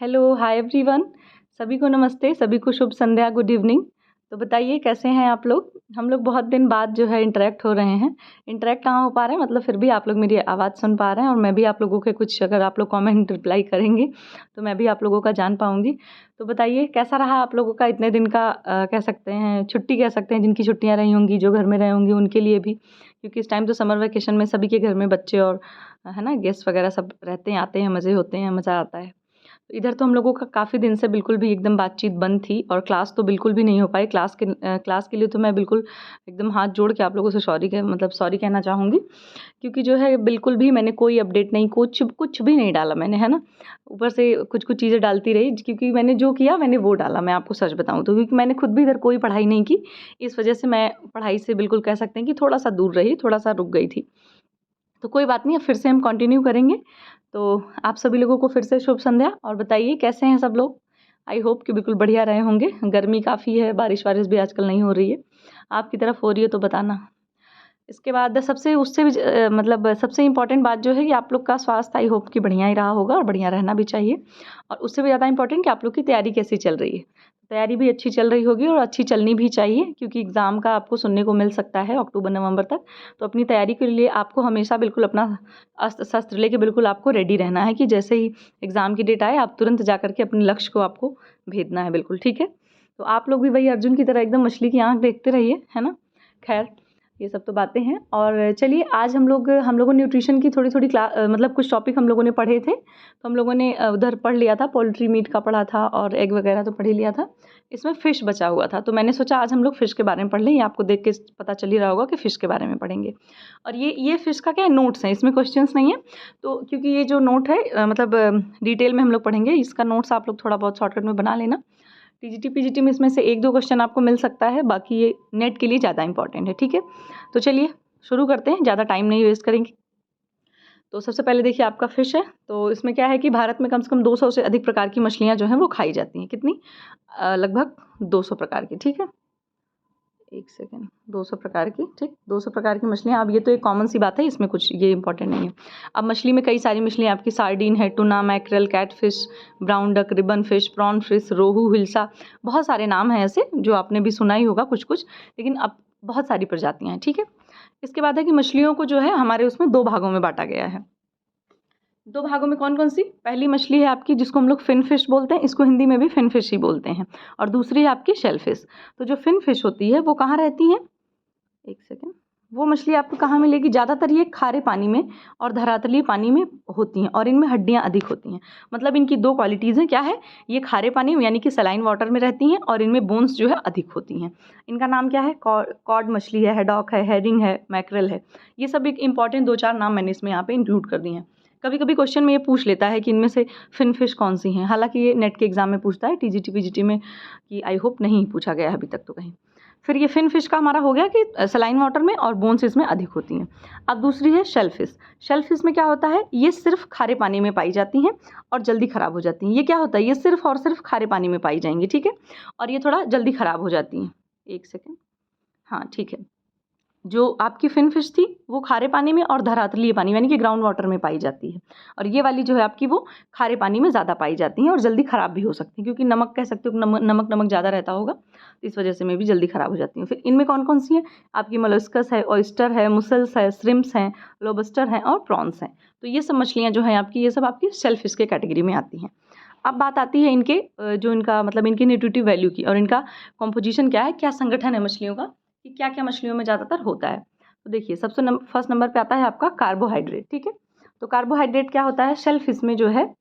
Hello, hi everyone. सभी को नमस्ते, सभी को शुभ संध्या, गुड इवनिंग। तो बताइए कैसे हैं आप लोग। हम लोग बहुत दिन बाद जो है इंटरेक्ट हो रहे हैं। इंटरेक्ट कहाँ हो पा रहे हैं, मतलब फिर भी आप लोग मेरी आवाज़ सुन पा रहे हैं और मैं भी आप लोगों के कुछ, अगर आप लोग कमेंट रिप्लाई करेंगे तो मैं भी आप लोगों का जान पाऊँगी। तो बताइए कैसा रहा आप लोगों का इतने दिन का, कह सकते हैं छुट्टी, कह सकते हैं जिनकी छुट्टियाँ रही होंगी, जो घर में रहे होंगे उनके लिए भी, क्योंकि इस टाइम तो समर वेकेशन में सभी के घर में बच्चे और है ना गेस्ट वगैरह सब रहते हैं, आते हैं, मज़े होते हैं, मज़ा आता है। इधर तो हम लोगों का काफ़ी दिन से बिल्कुल भी एकदम बातचीत बंद थी और क्लास तो बिल्कुल भी नहीं हो पाई। क्लास के लिए तो मैं बिल्कुल एकदम हाथ जोड़ के आप लोगों से सॉरी कहना चाहूँगी, क्योंकि जो है बिल्कुल भी मैंने कोई अपडेट नहीं, कुछ कुछ भी नहीं डाला मैंने, है ना। ऊपर से कुछ कुछ चीज़ें डालती रही, क्योंकि मैंने जो किया मैंने वो डाला। मैं आपको सच बताऊँ तो, क्योंकि मैंने खुद भी इधर कोई पढ़ाई नहीं की, इस वजह से मैं पढ़ाई से बिल्कुल कह सकते हैं कि थोड़ा सा दूर रही, थोड़ा सा रुक गई थी। तो कोई बात नहीं, अब फिर से हम कंटिन्यू करेंगे। तो आप सभी लोगों को फिर से शुभ संध्या। और बताइए कैसे हैं सब लोग। आई होप कि बिल्कुल बढ़िया रहे होंगे। गर्मी काफ़ी है, बारिश वारिश भी आजकल नहीं हो रही है। आपकी तरफ हो रही है तो बताना। इसके बाद सबसे उससे भी मतलब सबसे इम्पोर्टेंट बात जो है कि आप लोग का स्वास्थ्य आई होप कि बढ़िया ही रहा होगा और बढ़िया रहना भी चाहिए। और उससे भी ज़्यादा इम्पोर्टेंट कि आप लोग की तैयारी कैसी चल रही है। तैयारी भी अच्छी चल रही होगी और अच्छी चलनी भी चाहिए, क्योंकि एग्ज़ाम का आपको सुनने को मिल सकता है अक्टूबर नवंबर तक। तो अपनी तैयारी के लिए आपको हमेशा बिल्कुल अपना अस्त्र शस्त्र लेके बिल्कुल आपको रेडी रहना है, कि जैसे ही एग्ज़ाम की डेट आए आप तुरंत जा करके अपने लक्ष्य को आपको भेदना है, बिल्कुल ठीक है। तो आप लोग भी वही अर्जुन की तरह एकदम मछली की आँख देखते रहिए, है ना। खैर, ये सब तो बातें हैं। और चलिए आज हम लोगों ने न्यूट्रिशन की थोड़ी थोड़ी मतलब कुछ टॉपिक हम लोगों ने पढ़े थे। तो हम लोगों ने उधर पढ़ लिया था, पोल्ट्री मीट का पढ़ा था और एग वगैरह तो पढ़ ही लिया था। इसमें फ़िश बचा हुआ था, तो मैंने सोचा आज हम लोग फ़िश के बारे में पढ़ लें। ये आपको देख के पता चल ही रहा होगा कि फ़िश के बारे में पढ़ेंगे। और ये फ़िश का क्या है, नोट्स हैं, इसमें क्वेश्चंस नहीं है। तो क्योंकि ये जो नोट है मतलब डिटेल में हम लोग पढ़ेंगे, इसका नोट्स आप लोग थोड़ा बहुत शॉर्टकट में बना लेना। टीजीटी पीजीटी में इसमें से 1-2 क्वेश्चन आपको मिल सकता है, बाकी ये नेट के लिए ज़्यादा इंपॉर्टेंट है, ठीक है। तो चलिए शुरू करते हैं, ज़्यादा टाइम नहीं वेस्ट करेंगे। तो सबसे पहले देखिए आपका फ़िश है। तो इसमें क्या है कि भारत में कम से कम 200 से अधिक प्रकार की मछलियाँ जो हैं वो खाई जाती हैं। कितनी? लगभग 200 प्रकार की, ठीक है। 1 सेकंड, 200 प्रकार की, ठीक, 200 प्रकार की मछलियाँ। अब ये तो एक कॉमन सी बात है, इसमें कुछ ये इंपॉर्टेंट नहीं है। अब मछली में कई सारी मछलियाँ आपकी सार्डिन है, tuna, mackerel, catfish, brown duck, ribbon fish, prawn fish, rohu, hilsa, बहुत सारे नाम हैं ऐसे जो आपने भी सुना ही होगा कुछ कुछ, लेकिन अब बहुत सारी प्रजातियाँ हैं, ठीक है। इसके बाद है कि मछलियों को जो है हमारे उसमें 2 भागों में बांटा गया है। 2 भागों में कौन कौन सी? पहली मछली है आपकी जिसको हम लोग फिन फिश बोलते हैं, इसको हिंदी में भी फिन फिश ही बोलते हैं। और दूसरी है आपकी शेल फिश। तो जो फिन फिश होती है वो कहाँ रहती है? 1 सेकंड। वो मछली आपको कहाँ मिलेगी? ज़्यादातर ये खारे पानी में और धरातलीय पानी में होती हैं और इनमें हड्डियाँ अधिक होती हैं। मतलब इनकी 2 क्वालिटीज़ हैं, क्या है? ये खारे पानी में यानी कि सलाइन वाटर में रहती हैं और इनमें बोन्स जो है अधिक होती हैं। इनका नाम क्या है? कॉड मछली है, हैडॉक है, हेरिंग है, मैकरेल है। ये सब एक इम्पॉर्टेंट 2-4 नाम मैंने इसमें यहाँ पे इंक्लूड कर दिए हैं। कभी कभी क्वेश्चन में ये पूछ लेता है कि इनमें से फिन फिश कौन सी हैं। हालांकि ये नेट के एग्जाम में पूछता है, टीजीटी पीजीटी में कि आई होप नहीं पूछा गया है अभी तक तो कहीं। फिर ये फिन फिश का हमारा हो गया कि सलाइन वाटर में और बोन्स इसमें अधिक होती हैं। अब दूसरी है शेल फिश। शेल फिश में क्या होता है? ये सिर्फ खारे पानी में पाई जाती हैं और जल्दी ख़राब हो जाती हैं। ये क्या होता है? ये सिर्फ और सिर्फ खारे पानी में पाई जाएंगी, ठीक है। और ये थोड़ा जल्दी ख़राब हो जाती हैं। 1 सेकेंड, हाँ ठीक है। जो आपकी फिन फिश थी वो खारे पानी में और धरातलीय पानी यानी कि ग्राउंड वाटर में पाई जाती है। और ये वाली जो है आपकी वो खारे पानी में ज़्यादा पाई जाती हैं और जल्दी ख़राब भी हो सकती हैं, क्योंकि नमक कह सकते हो, नमक ज़्यादा रहता होगा, तो इस वजह से में भी जल्दी ख़राब हो जाती हैं। फिर इनमें कौन कौन सी है? आपकी मोलस्कस है, ऑयस्टर है, मुसल्स है, श्रिम्प्स हैं, लोबस्टर हैं और प्रॉन्स हैं। तो ये सब मछलियाँ जो हैं आपकी, ये सब आपकी शेल फिश के कैटेगरी में आती हैं। अब बात आती है इनके जो इनका मतलब इनकी न्यूट्रिटिव वैल्यू की और इनका कॉम्पोजिशन क्या है, क्या संगठन है मछलियों का, कि क्या क्या मछलियों में ज़्यादातर होता है। तो देखिए सबसे फर्स्ट नंबर पे आता है आपका कार्बोहाइड्रेट, ठीक है। तो कार्बोहाइड्रेट क्या होता है? शेल फिश में जो है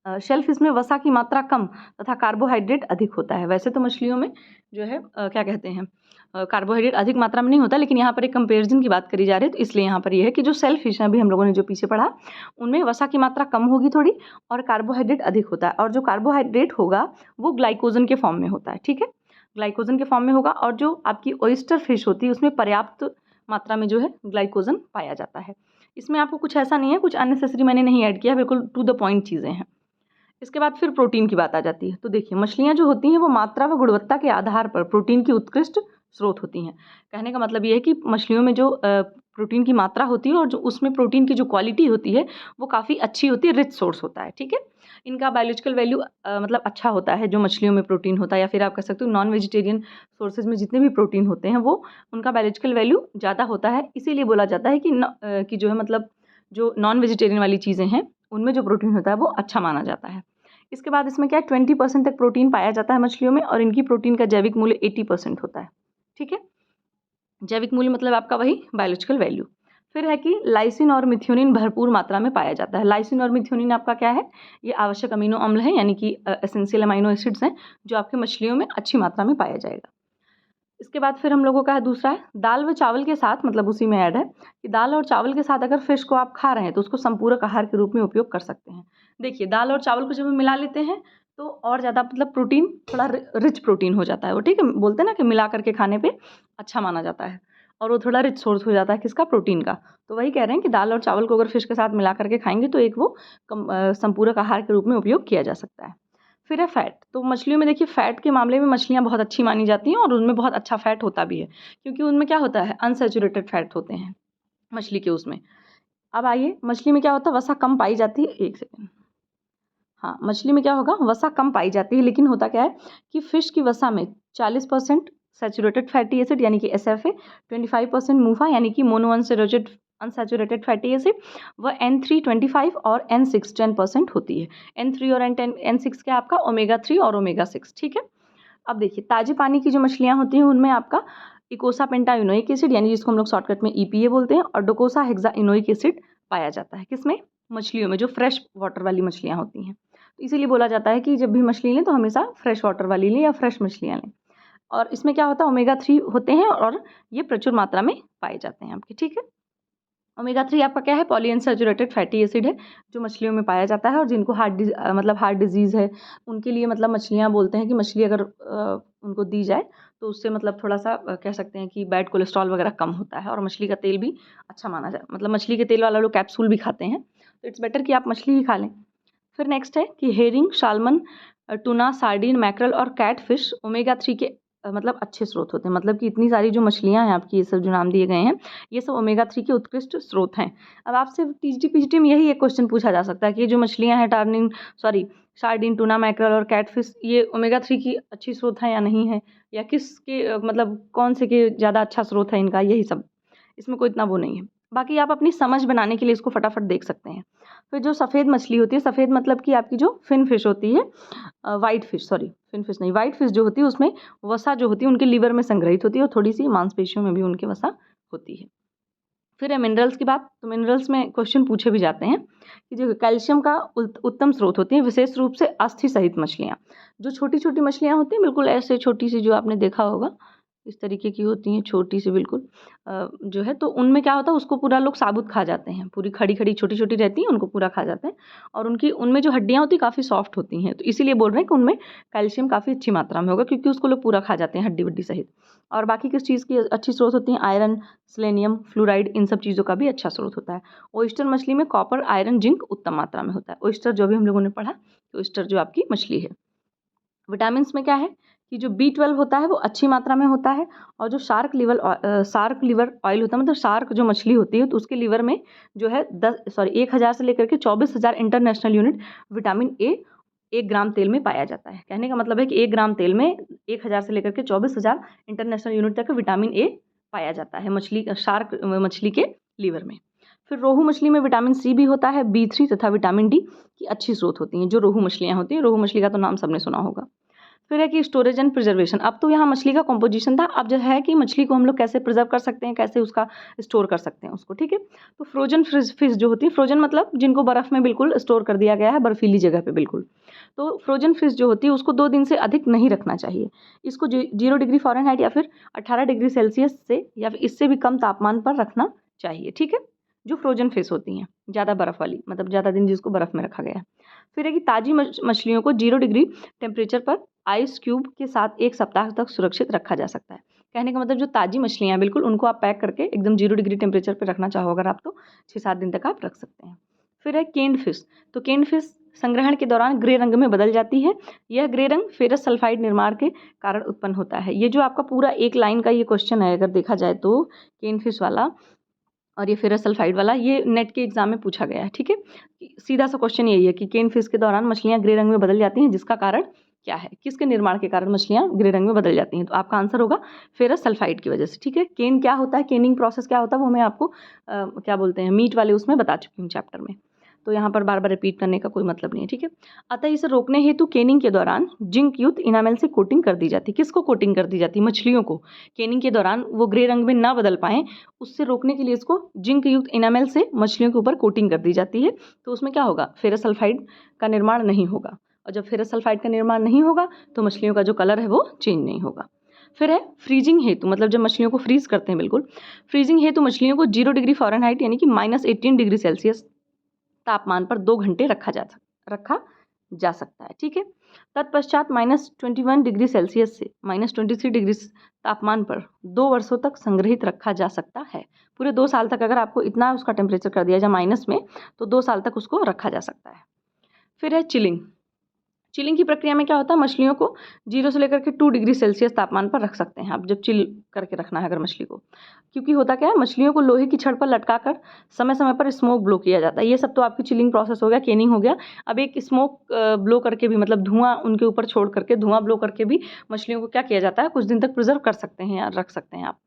शेल फिश में वसा की मात्रा कम तथा कार्बोहाइड्रेट अधिक होता है। वैसे तो मछलियों में जो है क्या कहते हैं, कार्बोहाइड्रेट अधिक मात्रा में नहीं होता, लेकिन यहाँ पर एक कंपेरिजन की बात करी जा रही है, तो इसलिए यहाँ पर ये है कि जो शेल फिश है अभी हम लोगों ने जो पीछे पढ़ा, उनमें वसा की मात्रा कम होगी थोड़ी और कार्बोहाइड्रेट अधिक होता है। और जो कार्बोहाइड्रेट होगा वो ग्लाइकोजन के फॉर्म में होता है, ठीक है, ग्लाइकोजन के फॉर्म में होगा। और जो आपकी ऑयस्टर फिश होती है उसमें पर्याप्त मात्रा में जो है ग्लाइकोजन पाया जाता है। इसमें आपको कुछ ऐसा नहीं है, कुछ अननेसेसरी मैंने नहीं ऐड किया, बिल्कुल टू द पॉइंट चीज़ें हैं। इसके बाद फिर प्रोटीन की बात आ जाती है। तो देखिए मछलियाँ जो होती हैं वो मात्रा व गुणवत्ता के आधार पर प्रोटीन की उत्कृष्ट स्रोत होती हैं। कहने का मतलब ये है कि मछलियों में जो प्रोटीन की मात्रा होती है और जो उसमें प्रोटीन की जो क्वालिटी होती है वो काफ़ी अच्छी होती है, रिच सोर्स होता है, ठीक है। इनका बायोलॉजिकल वैल्यू मतलब अच्छा होता है जो मछलियों में प्रोटीन होता है, या फिर आप कह सकते हो नॉन वेजिटेरियन सोर्सेज में जितने भी प्रोटीन होते हैं वो उनका बायोलॉजिकल वैल्यू ज़्यादा होता है। इसीलिए बोला जाता है कि जो है मतलब जो नॉन वेजिटेरियन वाली चीज़ें हैं उनमें जो प्रोटीन होता है वो अच्छा माना जाता है। इसके बाद इसमें क्या है 20% तक प्रोटीन पाया जाता है मछलियों में, और इनकी प्रोटीन का जैविक मूल्य 80% होता है, ठीक है। जैविक मूल्य मतलब आपका वही बायोलॉजिकल वैल्यू। फिर है कि लाइसिन और मिथ्योनिन भरपूर मात्रा में पाया जाता है। लाइसिन और मिथ्योनिन आपका क्या है, ये आवश्यक अमीनो अम्ल है, यानी कि एसेंशियल अमीनो एसिड्स हैं जो आपके मछलियों में अच्छी मात्रा में पाया जाएगा। इसके बाद फिर हम लोगों का है दूसरा है दाल व चावल के साथ, मतलब उसी में ऐड है कि दाल और चावल के साथ अगर फिश को आप खा रहे हैं तो उसको संपूरक आहार के रूप में उपयोग कर सकते हैं। देखिए दाल और चावल को जब हम मिला लेते हैं तो और ज़्यादा मतलब प्रोटीन थोड़ा रिच प्रोटीन हो जाता है वो, ठीक है। बोलते हैं ना कि मिला करके खाने पे अच्छा माना जाता है और वो थोड़ा रिच सोर्स हो जाता है किसका, प्रोटीन का। तो वही कह रहे हैं कि दाल और चावल को अगर फिश के साथ मिला करके खाएंगे तो एक वो संपूरक आहार के रूप में उपयोग किया जा सकता है। फिर है फैट। तो मछलियों में देखिए फैट के मामले में मछलियाँ बहुत अच्छी मानी जाती हैं और उनमें बहुत अच्छा फैट होता भी है, क्योंकि उनमें क्या होता है अनसैचुरेटेड फैट होते हैं मछली के उसमें। अब आइए मछली में क्या होता है, वसा कम पाई जाती है। एक सेकेंड, हाँ मछली में क्या होगा, वसा कम पाई जाती है, लेकिन होता क्या है कि फिश की वसा में 40% सैचुरेटेड फैटी एसिड यानी कि SFA, 25% मूफा यानी कि मोनो अनसैचुरेटेड फैटी एसिड, व N3 25 और N6 10% होती है। N3 और N6 क्या आपका ओमेगा 3 और ओमेगा 6, ठीक है। अब देखिए ताजे पानी की जो मछलियाँ होती हैं उनमें आपका इकोसा पेंटाइनोइक एसिड यानी जिसको हम लोग शॉर्टकट में EPA बोलते हैं, और डोकोसा हेक्साइनोइक एसिड पाया जाता है किसमें, मछलियों में जो फ्रेश वाटर वाली मछलियाँ होती हैं। तो इसीलिए बोला जाता है कि जब भी मछली लें तो हमेशा फ्रेश वाटर वाली लें या फ्रेश मछलियाँ लें। और इसमें क्या होता है ओमेगा 3 होते हैं और ये प्रचुर मात्रा में पाए जाते हैं आपके, ठीक है। ओमेगा 3 आपका क्या है, पॉलीअनसैचुरेटेड फैटी एसिड है जो मछलियों में पाया जाता है, और जिनको मतलब हार्ट डिजीज़ है उनके लिए मतलब मछलियाँ बोलते हैं कि मछली अगर उनको दी जाए तो उससे मतलब थोड़ा सा कह सकते हैं कि बैड कोलेस्ट्रॉल वगैरह कम होता है, और मछली का तेल भी अच्छा माना जाए, मतलब मछली के तेल वाला लोग कैप्सूल भी खाते हैं, तो इट्स बेटर कि आप मछली ही खा लें। फिर नेक्स्ट है कि herring, salmon, tuna, sardine, mackerel और कैट फिश ओमेगा 3 के मतलब अच्छे स्रोत होते हैं। मतलब कि इतनी सारी जो मछलियाँ हैं आपकी, ये सब जो नाम दिए गए हैं ये सब ओमेगा 3 के उत्कृष्ट स्रोत हैं। अब आपसे टीजीटी पीजीटी में यही एक क्वेश्चन पूछा जा सकता है कि ये जो मछलियाँ हैं सार्डिन, टूना, मैकरल और कैट फिश, ये ओमेगा 3 की अच्छी स्रोत हैं या नहीं है, या किसके मतलब कौन से के ज़्यादा अच्छा स्रोत है इनका, यही सब। इसमें कोई इतना वो नहीं है, बाकी आप अपनी समझ बनाने के लिए इसको फटाफट देख सकते हैं। फिर जो सफ़ेद मछली होती है, सफ़ेद मतलब कि आपकी जो फिन फिश होती है, white fish, sorry fin fish नहीं, वाइट फिश जो होती है उसमें वसा जो होती है उनके लीवर में संग्रहित होती है और थोड़ी सी मांसपेशियों में भी उनके वसा होती है। फिर है मिनरल्स की बात। तो मिनरल्स में क्वेश्चन पूछे भी जाते हैं कि जो कैल्शियम का उत्तम स्रोत होती है, विशेष रूप से अस्थि सहित मछलियाँ। जो छोटी छोटी मछलियाँ होती हैं बिल्कुल ऐसे छोटी सी, जो आपने देखा होगा इस तरीके की होती हैं, छोटी सी बिल्कुल जो है, तो उनमें क्या होता है उसको पूरा लोग साबुत खा जाते हैं, पूरी खड़ी खड़ी छोटी छोटी रहती हैं उनको पूरा खा जाते हैं, और उनमें जो हड्डियाँ होती हैं काफ़ी सॉफ्ट होती हैं, तो इसीलिए बोल रहे हैं कि उनमें कैल्शियम काफ़ी अच्छी मात्रा में होगा, क्योंकि उसको लोग पूरा खा जाते हैं हड्डी वड्डी सहित। और बाकी किस चीज़ की अच्छी स्रोत होती हैं, आयरन, सेलेनियम, फ्लोराइड, इन सब चीज़ों का भी अच्छा स्रोत होता है। ओयस्टर मछली में कॉपर, आयरन, जिंक उत्तम मात्रा में होता है। ओयस्टर जो भी हम लोगों ने पढ़ा, तो ओयस्टर जो आपकी मछली है। विटामिन में क्या है कि जो B12 होता है वो अच्छी मात्रा में होता है, और जो शार्क लिवर ऑयल होता है, मतलब शार्क जो मछली होती है तो उसके लिवर में जो है 1000 से लेकर के 24,000 इंटरनेशनल यूनिट विटामिन ए 1 ग्राम तेल में पाया जाता है। कहने का मतलब है कि 1 ग्राम तेल में 1000 से लेकर के 24,000 इंटरनेशनल यूनिट तक विटामिन ए पाया जाता है शार्क मछली के लीवर में। फिर रोहू मछली में विटामिन C भी होता है, B3 तथा विटामिन D की अच्छी स्रोत होती हैं जो रोहू मछलियाँ होती हैं। रोहू मछली का तो नाम सबने सुना होगा। फिर है कि स्टोरेज एंड प्रिजर्वेशन। अब तो यहाँ मछली का कॉम्पोजिशन था, अब जो है कि मछली को हम लोग कैसे प्रिजर्व कर सकते हैं, कैसे उसका स्टोर कर सकते हैं उसको, ठीक है। तो फ्रोजन फिश जो होती है, फ्रोजन मतलब जिनको बर्फ़ में बिल्कुल स्टोर कर दिया गया है, बर्फीली जगह पे बिल्कुल। तो फ्रोजन फिश जो होती है उसको 2 दिन से अधिक नहीं रखना चाहिए। इसको 0 डिग्री फ़ारेनहाइट या फिर 18 डिग्री सेल्सियस से या फिर इससे भी कम तापमान पर रखना चाहिए, ठीक है। जो फ्रोजन फिश होती हैं ज़्यादा बर्फ़ वाली, मतलब ज़्यादा दिन जिसको बर्फ़ में रखा गया है। फिर है कि ताज़ी मछलियों को 0 डिग्री टेम्परेचर पर आइस क्यूब के साथ 1 सप्ताह तक सुरक्षित रखा जा सकता है। कहने का मतलब जो ताज़ी मछलियाँ हैं बिल्कुल उनको आप पैक करके एकदम 0 डिग्री टेम्परेचर पर रखना चाहो अगर आप, तो 6-7 दिन तक आप रख सकते हैं। फिर है केन्ड फिश। तो केन्ड फिश संग्रहण के दौरान ग्रे रंग में बदल जाती है। यह ग्रे रंग फेरस सल्फाइड निर्माण के कारण उत्पन्न होता है। ये जो आपका पूरा एक लाइन का ये क्वेश्चन है अगर देखा जाए तो केन फिश वाला और ये फेरस सल्फाइड वाला, ये नेट के एग्जाम में पूछा गया है। ठीक है, सीधा सा क्वेश्चन यही है कि केन फिश के दौरान मछलियाँ ग्रे रंग में बदल जाती हैं, जिसका कारण क्या है, किसके निर्माण के कारण मछलियाँ ग्रे रंग में बदल जाती हैं। तो आपका आंसर होगा फेरस सल्फाइड की वजह से। ठीक है, केन क्या होता है, केनिंग प्रोसेस क्या होता है वो मैं आपको क्या बोलते हैं मीट वाले उसमें बता चुकी हूँ चैप्टर में, तो यहाँ पर बार बार रिपीट करने का कोई मतलब नहीं है। ठीक है, अतः इसे रोकने हेतु केनिंग के दौरान जिंक युक्त इनामेल से कोटिंग कर दी जाती है। किसको कोटिंग कर दी जाती है, मछलियों को। केनिंग के दौरान वो ग्रे रंग में ना बदल पाएं, उससे रोकने के लिए इसको जिंक युक्त इनामेल से मछलियों के ऊपर कोटिंग कर दी जाती है। तो उसमें क्या होगा, फेरस सल्फाइड का निर्माण नहीं होगा, और जब फेरस सल्फाइड का निर्माण नहीं होगा तो मछलियों का जो कलर है वो चेंज नहीं होगा। फिर है फ्रीजिंग हेतु, मतलब जब मछलियों को फ्रीज करते हैं, बिल्कुल फ्रीजिंग हेतु मछलियों को 0 डिग्री फ़ारेनहाइट यानी कि -18 डिग्री सेल्सियस तापमान पर 2 घंटे रखा जा सकता है। ठीक है, तत्पश्चात -21 डिग्री सेल्सियस से -23 डिग्री तापमान पर 2 वर्षों तक संग्रहित रखा जा सकता है। पूरे 2 साल तक अगर आपको इतना उसका टेम्परेचर कर दिया जाए माइनस में, तो 2 साल तक उसको रखा जा सकता है। फिर है चिलिंग। चिलिंग की प्रक्रिया में क्या होता है, मछलियों को 0 से लेकर के 2 डिग्री सेल्सियस तापमान पर रख सकते हैं आप, जब चिल करके रखना है अगर मछली को। क्योंकि होता क्या है, मछलियों को लोहे की छड़ पर लटका कर समय समय पर स्मोक ब्लो किया जाता है। ये सब तो आपकी चिलिंग प्रोसेस हो गया, केनिंग हो गया। अब एक स्मोक ब्लो करके भी, मतलब धुआं उनके ऊपर छोड़ करके धुआं ब्लो करके भी मछलियों को क्या किया जाता है, कुछ दिन तक प्रिजर्व कर सकते हैं या रख सकते हैं आप।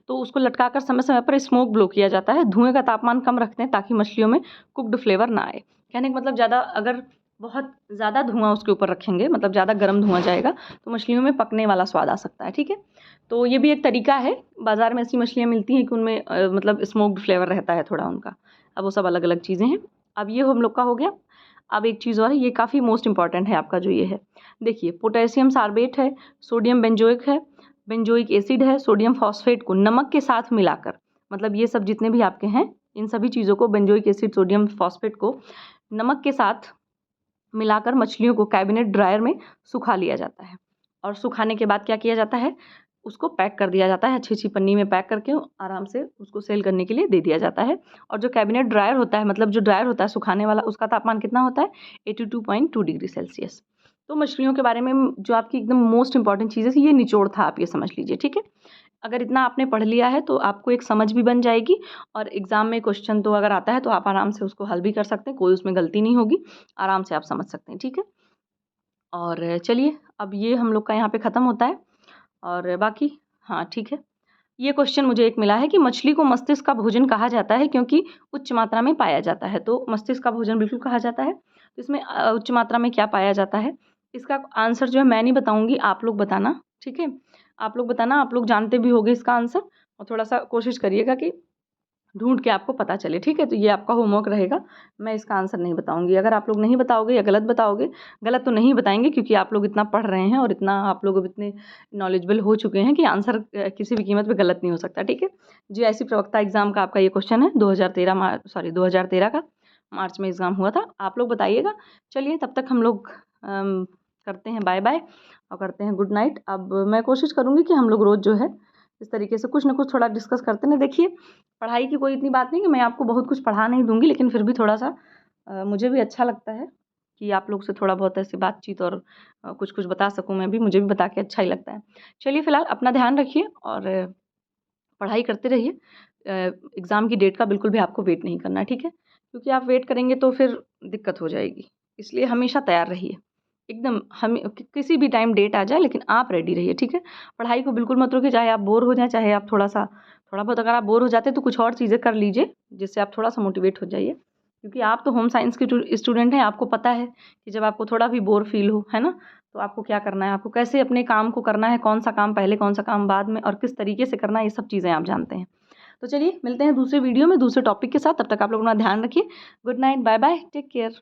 तो उसको लटका कर समय समय पर स्मोक ब्लो किया जाता है। धुएं का तापमान कम रखते हैं ताकि मछलियों में कुक्ड फ्लेवर ना आए। कहने का मतलब ज़्यादा, अगर बहुत ज़्यादा धुआं उसके ऊपर रखेंगे, मतलब ज़्यादा गर्म धुआं जाएगा तो मछलियों में पकने वाला स्वाद आ सकता है। ठीक है, तो ये भी एक तरीका है। बाज़ार में ऐसी मछलियाँ मिलती हैं कि उनमें मतलब स्मोक्ड फ्लेवर रहता है थोड़ा उनका। अब वो सब अलग अलग चीज़ें हैं। अब ये हम लोग का हो गया। अब एक चीज़ और है, ये काफ़ी मोस्ट इंपॉर्टेंट है आपका जो ये है, देखिए पोटेशियम सार्बेट है, सोडियम बेंजोइक है, बेंजोइक एसिड है, सोडियम फॉस्फेट को नमक के साथ मिलाकर, मतलब ये सब जितने भी आपके हैं इन सभी चीज़ों को, बेंजोइक एसिड, सोडियम फॉस्फेट को नमक के साथ मिलाकर मछलियों को कैबिनेट ड्रायर में सुखा लिया जाता है। और सुखाने के बाद क्या किया जाता है, उसको पैक कर दिया जाता है, अच्छी अच्छी पन्नी में पैक करके आराम से उसको सेल करने के लिए दे दिया जाता है। और जो कैबिनेट ड्रायर होता है, मतलब जो ड्रायर होता है सुखाने वाला, उसका तापमान कितना होता है, 82.2 डिग्री सेल्सियस। तो मछलियों के बारे में जो आपकी एकदम मोस्ट इंपॉर्टेंट चीज़ है, ये निचोड़ था, आप ये समझ लीजिए। ठीक है, अगर इतना आपने पढ़ लिया है तो आपको एक समझ भी बन जाएगी, और एग्ज़ाम में क्वेश्चन तो अगर आता है तो आप आराम से उसको हल भी कर सकते हैं, कोई उसमें गलती नहीं होगी, आराम से आप समझ सकते हैं। ठीक है, और चलिए अब ये हम लोग का यहाँ पे ख़त्म होता है, और बाकी हाँ ठीक है। ये क्वेश्चन मुझे एक मिला है कि मछली को मस्तिष्क का भोजन कहा जाता है क्योंकि उच्च मात्रा में पाया जाता है। तो मस्तिष्क का भोजन बिल्कुल कहा जाता है। तो इसमें उच्च मात्रा में क्या पाया जाता है, इसका आंसर जो है मैं नहीं बताऊंगी, आप लोग बताना। ठीक है, आप लोग बताना, आप लोग जानते भी होंगे इसका आंसर, और थोड़ा सा कोशिश करिएगा कि ढूंढ के आपको पता चले। ठीक है, तो ये आपका होमवर्क रहेगा। मैं इसका आंसर नहीं बताऊंगी। अगर आप लोग नहीं बताओगे या गलत बताओगे, गलत तो नहीं बताएंगे क्योंकि आप लोग इतना पढ़ रहे हैं और इतना आप लोग अब इतने नॉलेजेबल हो चुके हैं कि आंसर किसी भी कीमत पे गलत नहीं हो सकता। ठीक है, जीआईसी प्रवक्ता एग्जाम का आपका ये क्वेश्चन है, 2013 का मार्च में एग्ज़ाम हुआ था। आप लोग बताइएगा। चलिए तब तक हम लोग करते हैं बाय बाय और करते हैं गुड नाइट। अब मैं कोशिश करूँगी कि हम लोग रोज़ जो है इस तरीके से कुछ ना कुछ थोड़ा डिस्कस करते हैं। देखिए पढ़ाई की कोई इतनी बात नहीं कि मैं आपको बहुत कुछ पढ़ा नहीं दूंगी, लेकिन फिर भी थोड़ा सा मुझे भी अच्छा लगता है कि आप लोग से थोड़ा बहुत ऐसी बातचीत और कुछ कुछ बता सकूं। मैं भी, मुझे भी बता के अच्छा ही लगता है। चलिए फिलहाल अपना ध्यान रखिए और पढ़ाई करते रहिए। एग्ज़ाम की डेट का बिल्कुल भी आपको वेट नहीं करना है। ठीक है, क्योंकि आप वेट करेंगे तो फिर दिक्कत हो जाएगी, इसलिए हमेशा तैयार रहिए एकदम। हम किसी भी टाइम डेट आ जाए लेकिन आप रेडी रहिए। ठीक है, पढ़ाई को बिल्कुल मत रोकिए, चाहे आप बोर हो जाए, चाहे आप थोड़ा बहुत अगर आप बोर हो जाते हैं तो कुछ और चीज़ें कर लीजिए जिससे आप थोड़ा सा मोटिवेट हो जाइए। क्योंकि आप तो होम साइंस के स्टूडेंट हैं, आपको पता है कि जब आपको थोड़ा भी बोर फील हो, है ना, तो आपको क्या करना है, आपको कैसे अपने काम को करना है, कौन सा काम पहले कौन सा काम बाद में और किस तरीके से करना है, ये सब चीज़ें आप जानते हैं। तो चलिए मिलते हैं दूसरे वीडियो में दूसरे टॉपिक के साथ। तब तक आप लोग अपना ध्यान रखिए। Good night, bye bye, take care.